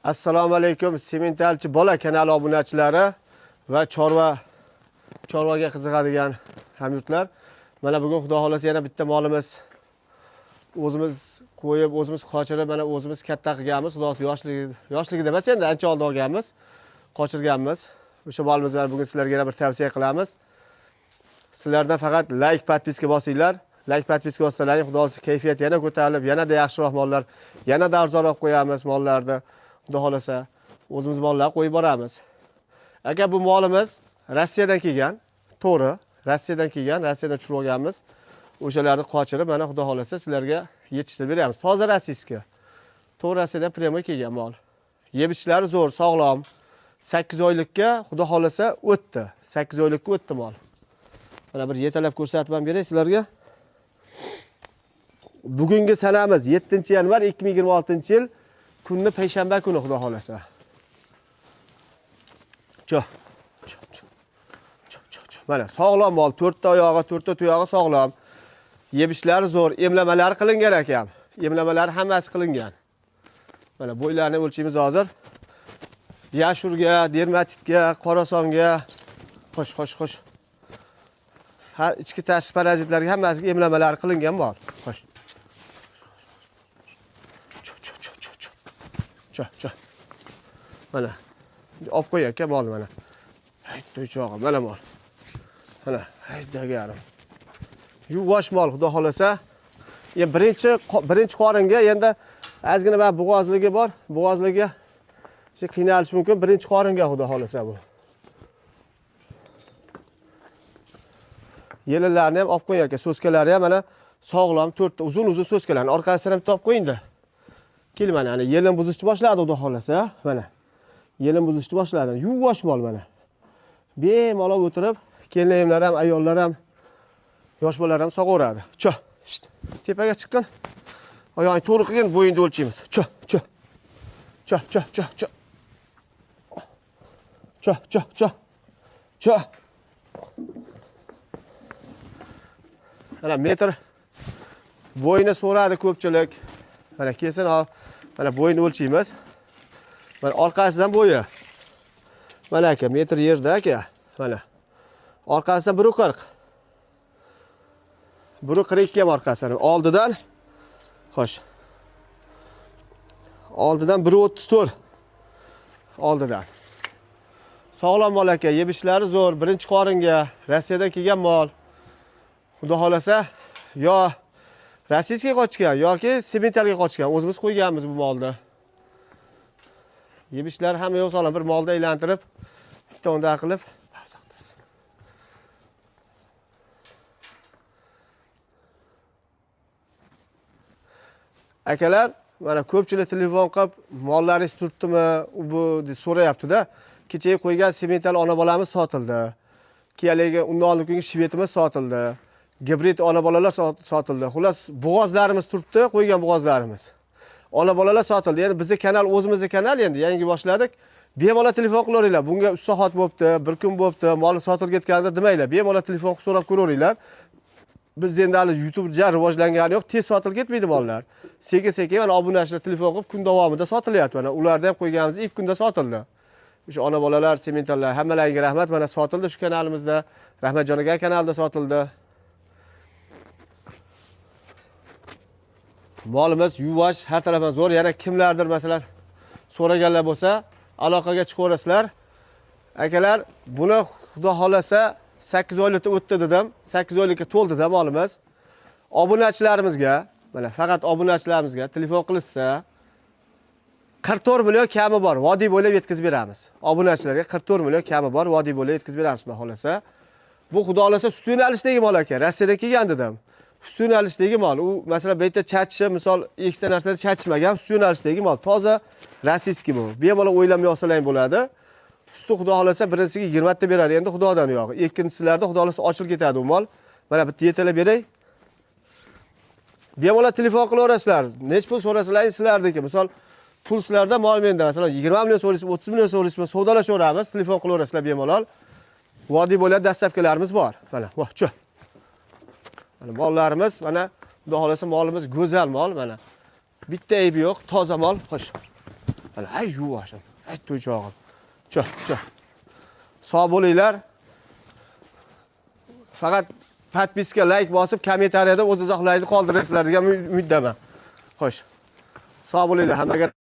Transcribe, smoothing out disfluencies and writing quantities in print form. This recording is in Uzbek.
Assalomu alaykum Sementalchi bola kanali obunachilari va chorvaga qiziqadigan hamyurtlar. Mana bugun xudo xolasa yana bitta molimiz o'zimiz qo'yib, o'zimiz qochirib, mana o'zimiz katta qilganmiz. Xudosi yoshligida emas, endi ancha oldin olganmiz, qochirganmiz. O'sha molimizni bugun sizlarga yana bir tavsiya qilamiz. Sizlardan faqat like, podpiska bosinglar. Like, podpiska bossangiz, xudo xolasa kayfiyat yana ko'tarilib, yanada yaxshiroq mollar, yanada arzonroq qo'yamiz mollarni. Xudo xolasa o'zimiz mollar qo'yib boramiz. Aka bu molimiz Rossiyadan kelgan, to'g'ri, Rossiyadan kelgan, Rossiyadan tushirib olganmiz. O'shalarni qochirib, mana xudo xolasa sizlarga yetishtirib beramiz. Toza rossiyskiy. To'g'ri Rossiyadan premay kelgan mol. Yeb-ichishlari zo'r, sog'lom. 8 oylikka xudo xolasa o'tdi. 8 oylikka o'tdi mol. Mana bir yetalab ko'rsatib ham beray sizlarga. Bugungi sanamiz 7-yanvar 2026-yil. Kunni payshanba kuni xudo xolasa. Mana sog'lom mol, 4 ta oyog'i, 4 ta tuyog'i sog'lom. Yeb-ichishlari zo'r, emlamalari qilingan ekan. Emlamalari hammasi qilingan. Mana bo'ylarini o'lchaymiz hozir. Yashurga, dermatitga, qorasonga, xo'sh. Har ichki tashqi parazitlarga hammasiga emlamalari qilingan mol. Xo'sh. Cho. Mana olib qo'yaylik molni mana. Hayt to'ychog'i mana mol. Mana haydagarim. Yuvosh mol xudo xolasa. Birinchi qoringa endi ozgina bir bo'g'ozligi bor. Bo'g'ozligiga qiynalish mumkin. Birinchi qoringa xudo xolasa bu. Yelinlarni ham olib qo'yaylik. So'skalari ham mana sog'lom, 4 ta uzun so'skalarni orqasidan ham topib qo'yingda. Kel mana yelin buzishni boshladi xudo xolasa, mana. Yelin buzishni boshladi. Yuvosh mol mana. Bemalol o'tirib, kelinlar ham, ayollar ham, yosh bolalar ham sog'oradi. Cho. Tepaga chiqqin. Oyog'ini to'g'ri qilgan bo'yinni o'lchaymiz. Cho. Mana metr bo'yini so'radi ko'pchilik. Mana kelsin, mana bo'yini o'lchaymiz. Mana orqasidan bo'yi. Mana aka, metr yerda aka. Mana. Orqasidan 1.40. 1.42 ham orqasidan. Oldidan xo'sh. Oldidan 1.34. Oldidan. Sog'lom mol aka, yeb-ichishlari zo'r, birinchi qoringa, Rossiyadan kelgan mol. Xudo xolasa, yo rossiyskiy qochgan yoki sementalga qochgan. O'zimiz qo'yganmiz bu molni. Yeb-ichishlar hamma yo'q sog'lom, bir molda aylantirib, bitta onda qilib. Akalar, mana ko'pchilik telefon qilib, mollaringiz turibdimi, bu so'rayapti-da. Kecha qo'ygan semental ona bolamiz sotildi. Keyingi undan oldingi shvetimiz sotildi. Gibrid ona bolalar sotildi. Xullas, bo'g'ozlarimiz turibdi, qo'ygan bo'g'ozlarimiz. Ona bolalar sotildi. Endi bizning kanal o'zimizning kanal endi yangi boshladik. Bemalol telefon qilaveringlar. Bunga 3 soat bo'pti, 1 kun bo'pti, mol sotilib ketganda demanglar. Bemalol telefon qilib so'rab ko'raveringlar. Biz endi hali YouTube jar rivojlangani yo'q, tez sotilib ketmaydi mollar. Sekin mana obunachilar telefon qilib kun davomida sotilyapti. Mana ularni ham qo'yganimiz ilk kunda sotildi. O'sha ona bolalar, sementallar hammalariga rahmat. Mana sotildi shu kanalimizda. Rahmatjon aka kanalida sotildi. Molimiz yuvosh, har tarafdan zo'r. Yana kimlardir masalan so'raganlar bo'lsa, aloqaga chiqaverasizlar. Akalar, buni xudo xolasa 8 oylikda o'tdi dedim. 8 oylikka to'ldi-da molimiz. Obunachilarimizga, mana faqat obunachilarimizga telefon qilishsa 44 million kami bor, vodiy bo'ylab yetkazib beramiz. Obunachilarga 44 million kami bor, vodiy bo'ylab yetkazib beramiz xudo xolasa. Bu xudo xolasa sut yo'nalishdagi mol aka, Rossiyadan kelgan dedim. Sut yo'nalishdagi mol. U masalan bu yerda chachishi, misol ikkita narsalar chachishmagan, sut yo'nalishdagi mol. Toza rossiyskiy bu. Bemalol o'ylamay olsalang bo'ladi. Suti xudo xolasa birinchisiga 20 ta beradi, endi xudodan yo'q. Ikkinchilarda xudo xolasa ochilib ketadi u mol. Mana bitta yetalab beray. Bemalol telefon qilaverasizlar. Nech pul so'rasalaring sizlardiki. Misol pul sizlarda mol menda, masalan 20 million so'raysiz, 30 million so'raysiz, savdolashaveramiz, telefon qilaverasizlar bemalol. Vodiy bo'ylab dastlabkilarimiz bor. Mana, voh, mana mollarimiz, mana xudo xolasa molimiz go'zal mol mana. Bitta aybi yo'q, toza mol, xo'sh. Mana ay yuvashim. Ay to'ychog'im. Cho. Sog' bo'linglar. Faqat podpiska, like bosib, kommentariyada o'z izohlaringizni qoldirasizlar degan umiddaman. Xo'sh. Sog' bo'linglar hammaga.